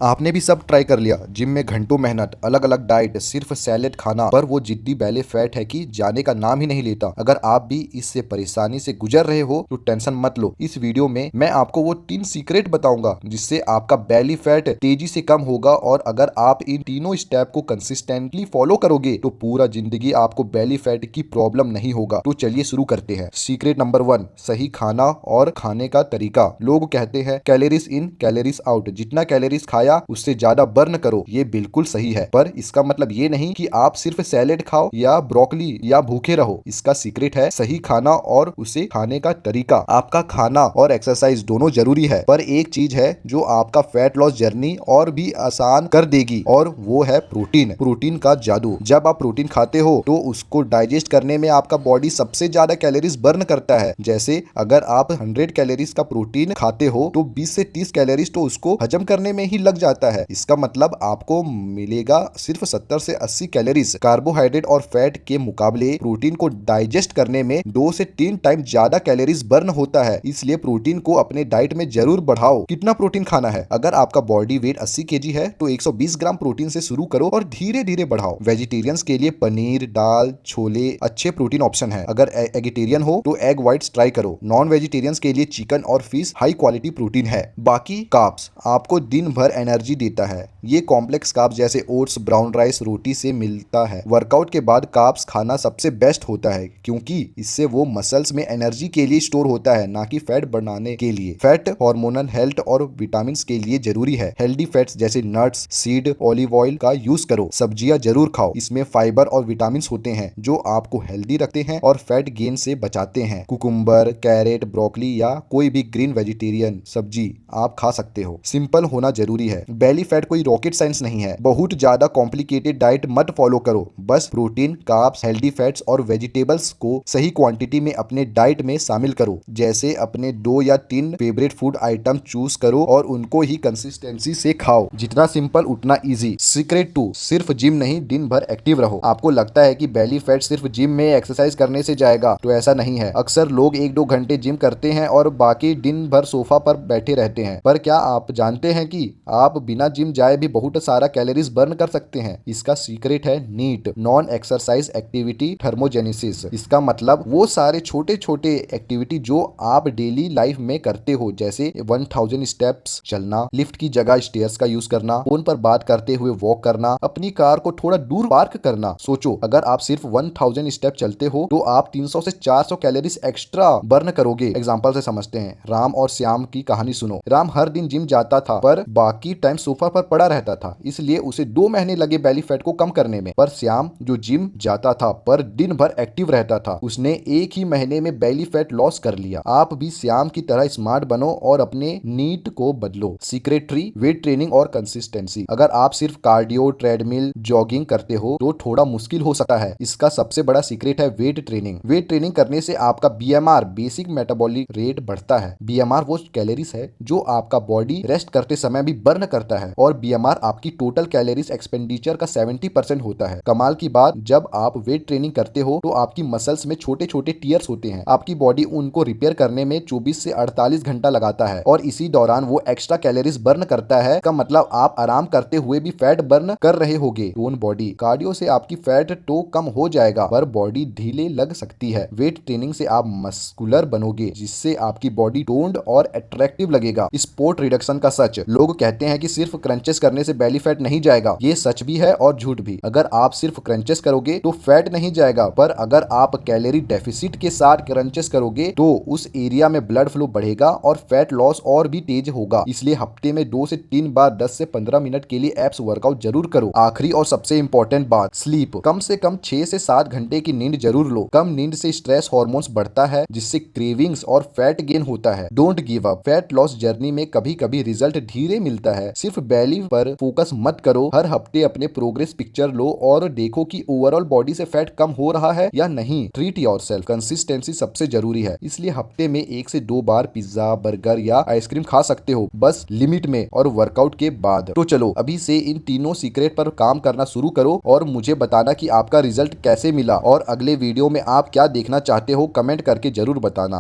आपने भी सब ट्राई कर लिया, जिम में घंटों मेहनत, अलग अलग डाइट, सिर्फ सैलेड खाना, पर वो जिद्दी बैले फैट है कि जाने का नाम ही नहीं लेता। अगर आप भी इससे परेशानी से गुजर रहे हो तो टेंशन मत लो। इस वीडियो में मैं आपको वो 3 सीक्रेट बताऊंगा जिससे आपका बैली फैट तेजी से कम होगा, और अगर आप इन तीनों स्टेप को कंसिस्टेंटली फॉलो करोगे तो पूरा जिंदगी आपको बैली फैट की प्रॉब्लम नहीं होगा। तो चलिए शुरू करते हैं। सीक्रेट नंबर 1, सही खाना और खाने का तरीका। लोग कहते हैं कैलोरीज इन कैलोरीज आउट, जितना कैलोरीज खाया उससे ज्यादा बर्न करो। ये बिल्कुल सही है, पर इसका मतलब ये नहीं कि आप सिर्फ सैलेड खाओ या ब्रोकली या भूखे रहो। इसका सीक्रेट है सही खाना और उसे खाने का तरीका। आपका खाना और एक्सरसाइज दोनों जरूरी है, पर एक चीज है जो आपका फैट लॉस जर्नी और भी आसान कर देगी, और वो है प्रोटीन। प्रोटीन का जादू। जब आप प्रोटीन खाते हो तो उसको डाइजेस्ट करने में आपका बॉडी सबसे ज्यादा कैलोरीज बर्न करता है। जैसे अगर आप 100 कैलोरीज का प्रोटीन खाते हो तो 20 से 30 कैलोरीज तो उसको हजम करने में ही लग जाता है। इसका मतलब आपको मिलेगा सिर्फ 70 से 80 कैलोरीज। कार्बोहाइड्रेट और फैट के मुकाबले प्रोटीन को डाइजेस्ट करने में 2 से 3 टाइम ज्यादा कैलोरीज बर्न होता है। इसलिए प्रोटीन को अपने डाइट में जरूर बढ़ाओ। कितना प्रोटीन खाना है? अगर आपका बॉडी वेट 80 केजी है तो 120 ग्राम प्रोटीन से शुरू करो और धीरे धीरे बढ़ाओ। वेजिटेरियंस के लिए पनीर, दाल, छोले अच्छे प्रोटीन ऑप्शन है। अगर एगिटेरियन हो तो एग व्हाइट्स ट्राई करो। नॉन वेजिटेरियंस के लिए चिकन और फिश हाई क्वालिटी प्रोटीन है। बाकी कार्ब्स आपको दिन भर एनर्जी देता है। ये कॉम्प्लेक्स कार्ब्स जैसे ओट्स, ब्राउन राइस, रोटी से मिलता है। वर्कआउट के बाद कार्ब्स खाना सबसे बेस्ट होता है, क्योंकि इससे वो मसल्स में एनर्जी के लिए स्टोर होता है, ना कि फैट बढ़ाने के लिए। फैट हार्मोनल हेल्थ और विटामिन के लिए जरूरी है। हेल्दी फैट्स जैसे नट्स, सीड, ऑलिव ऑयल का यूज करो। सब्जियां जरूर खाओ, इसमें फाइबर और विटामिन होते हैं जो आपको हेल्दी रखते हैं और फैट गेन से बचाते हैं। कुकुम्बर, कैरेट, ब्रोकली या कोई भी ग्रीन वेजिटेरियन सब्जी आप खा सकते हो। सिंपल होना जरूरी है। बैली फैट कोई रॉकेट साइंस नहीं है। बहुत ज्यादा कॉम्प्लिकेटेड डाइट मत फॉलो करो। बस प्रोटीन, कार्ब्स, हेल्दी फैट्स और वेजिटेबल्स को सही क्वांटिटी में अपने डाइट में शामिल करो। जैसे अपने 2 या 3 फेवरेट फूड आइटम चूज करो और उनको ही कंसिस्टेंसी से खाओ। जितना सिंपल उतना इजी। सीक्रेट 2, सिर्फ जिम नहीं, दिन भर एक्टिव रहो। आपको लगता है कि बैली फैट सिर्फ जिम में एक्सरसाइज करने से जाएगा, तो ऐसा नहीं है। अक्सर लोग 1-2 घंटे जिम करते हैं और बाकी दिन भर सोफा पर बैठे रहते हैं। पर क्या आप जानते हैं कि आप बिना जिम जाए भी बहुत सारा कैलोरीज बर्न कर सकते हैं? इसका सीक्रेट है NEAT, non exercise activity thermogenesis. इसका मतलब वो सारे छोटे छोटे एक्टिविटी जो आप डेली लाइफ में करते हो, जैसे 1000 स्टेप्स चलना, लिफ्ट की जगह स्टेयर्स का यूज करना, फोन पर बात करते हुए वॉक करना, अपनी कार को थोड़ा दूर पार्क करना। सोचो, अगर आप सिर्फ 1000 स्टेप चलते हो तो आप 300 से 400 कैलोरीज एक्स्ट्रा बर्न करोगे। एग्जांपल से समझते हैं। राम और श्याम की कहानी सुनो। राम हर दिन जिम जाता था, पर बाकी टाइम सोफा पर पड़ा रहता था, इसलिए उसे 2 महीने लगे बैली फैट को कम करने में। पर श्याम जो जिम जाता था पर दिन भर एक्टिव रहता था, उसने 1 ही महीने में बैली फैट लॉस कर लिया। आप भी श्याम की तरह स्मार्ट बनो और अपने नीट को बदलो। सीक्रेट 3, वेट ट्रेनिंग और कंसिस्टेंसी। अगर आप सिर्फ कार्डियो, ट्रेडमिल, जॉगिंग करते हो तो थोड़ा मुश्किल हो सकता है। इसका सबसे बड़ा सीक्रेट है वेट ट्रेनिंग। वेट ट्रेनिंग करने से आपका बीएमआर, बेसिक मेटाबॉलिक रेट, बढ़ता है। बीएमआर वो कैलोरीज है जो आपका बॉडी रेस्ट करते समय भी बर्न करता है, और बीएमआर आपकी टोटल कैलोरीज एक्सपेंडिचर का 70% होता है। कमाल की बात, जब आप वेट ट्रेनिंग करते हो तो आपकी मसल्स में छोटे छोटे टीयर्स होते हैं। आपकी बॉडी उनको रिपेयर करने में 24 से 48 घंटा लगाता है, और इसी दौरान वो एक्स्ट्रा कैलोरीज बर्न करता है। का मतलब आप आराम करते हुए भी फैट बर्न कर रहे होगे। Tone body. कार्डियो से आपकी फैट तो कम हो जाएगा, पर बॉडी ढीले लग सकती है। वेट ट्रेनिंग से आप मस्कुलर बनोगे, जिससे आपकी बॉडी टोन्ड और अट्रैक्टिव लगेगा। स्पोर्ट रिडक्शन का सच। लोग कहते हैं कि सिर्फ क्रंचेस करने से बैली फैट नहीं जाएगा। ये सच भी है और झूठ भी। अगर आप सिर्फ क्रंचेस करोगे तो फैट नहीं जाएगा, पर अगर आप कैलोरी डेफिसिट के साथ क्रंचेस करोगे तो उस एरिया में ब्लड फ्लो बढ़ेगा और फैट लॉस और भी तेज होगा। इसलिए हफ्ते में 2 से 3 बार 10 से 15 मिनट के लिए एब्स वर्कआउट जरूर करो। आखिरी और सबसे इंपॉर्टेंट बात, स्लीप। कम से कम 6 से 7 घंटे की नींद जरूर लो। कम नींद से स्ट्रेस हार्मोन्स बढ़ता है, जिससे क्रेविंग्स और फैट गेन होता है। Don't give up. Fat loss journey में कभी कभी रिजल्ट धीरे मिलता है। सिर्फ बैली पर फोकस मत करो। हर हफ्ते अपने प्रोग्रेस पिक्चर लो और देखो कि ओवरऑल बॉडी से फैट कम हो रहा है या नहीं। Treat yourself. कंसिस्टेंसी सबसे जरूरी है, इसलिए हफ्ते में 1 से 2 बार पिज्जा, बर्गर या आइसक्रीम खा सकते हो, बस लिमिट में और वर्कआउट के बाद। तो चलो अभी से इन तीनों सीक्रेट पर काम करना शुरू करो और मुझे बताना कि आपका रिजल्ट कैसे मिला, और अगले वीडियो में आप क्या देखना चाहते हो कमेंट करके जरूर बताना।